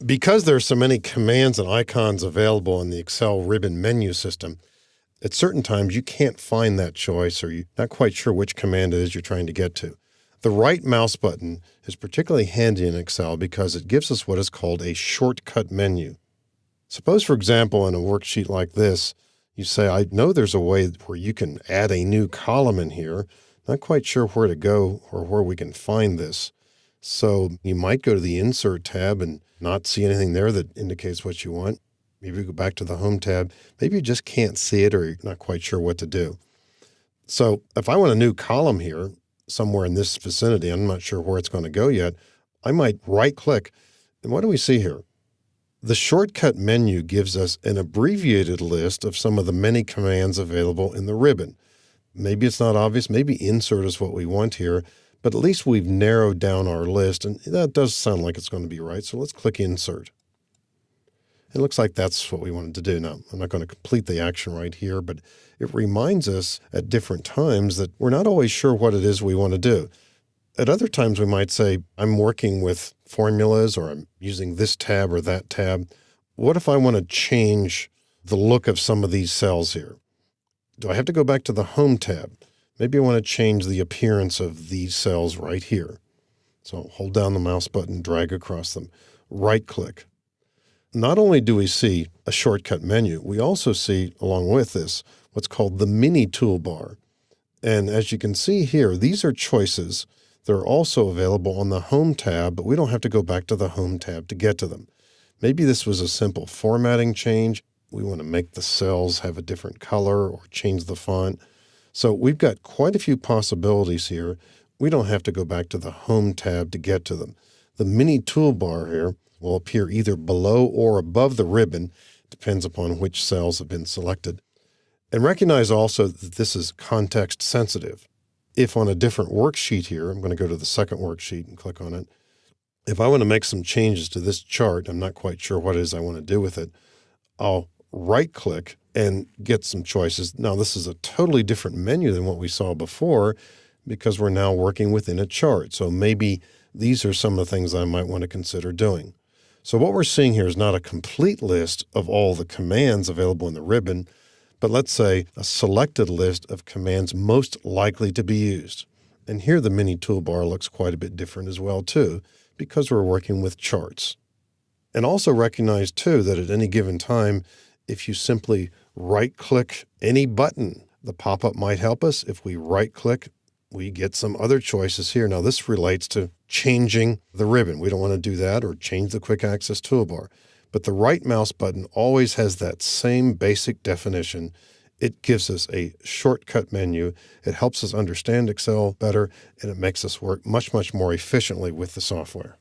Because there are so many commands and icons available in the Excel ribbon menu system, at certain times you can't find that choice or you're not quite sure which command it is you're trying to get to. The right mouse button is particularly handy in Excel because it gives us what is called a shortcut menu. Suppose, for example, in a worksheet like this, you say, I know there's a way where you can add a new column in here. Not quite sure where to go or where we can find this. So you might go to the Insert tab and not see anything there that indicates what you want. Maybe you go back to the Home tab. Maybe you just can't see it or you're not quite sure what to do. So if I want a new column here, somewhere in this vicinity, I'm not sure where it's going to go yet, I might right-click. And what do we see here? The shortcut menu gives us an abbreviated list of some of the many commands available in the ribbon. Maybe it's not obvious. Maybe Insert is what we want here. But at least we've narrowed down our list, and that does sound like it's going to be right. So let's click Insert. It looks like that's what we wanted to do. Now, I'm not going to complete the action right here, but it reminds us at different times that we're not always sure what it is we want to do. At other times, we might say, I'm working with formulas or I'm using this tab or that tab. What if I want to change the look of some of these cells here? Do I have to go back to the Home tab? Maybe I want to change the appearance of these cells right here. So I'll hold down the mouse button, drag across them, right-click. Not only do we see a shortcut menu, we also see, along with this, what's called the mini toolbar. And as you can see here, these are choices. They're also available on the Home tab, but we don't have to go back to the Home tab to get to them. Maybe this was a simple formatting change. We want to make the cells have a different color or change the font. So we've got quite a few possibilities here. We don't have to go back to the Home tab to get to them. The mini toolbar here will appear either below or above the ribbon, depends upon which cells have been selected. And recognize also that this is context sensitive. If on a different worksheet here, I'm going to go to the second worksheet and click on it. If I want to make some changes to this chart, I'm not quite sure what it is I want to do with it, I'll right-click and get some choices. Now, this is a totally different menu than what we saw before because we're now working within a chart. So maybe these are some of the things I might want to consider doing. So what we're seeing here is not a complete list of all the commands available in the ribbon, but let's say a selected list of commands most likely to be used. And here the mini toolbar looks quite a bit different as well too, because we're working with charts. And also recognize too that at any given time, if you simply right-click any button, the pop-up might help us. If we right-click, we get some other choices here. Now, this relates to changing the ribbon. We don't want to do that or change the quick access toolbar. But the right mouse button always has that same basic definition. It gives us a shortcut menu. It helps us understand Excel better, and it makes us work much, much more efficiently with the software.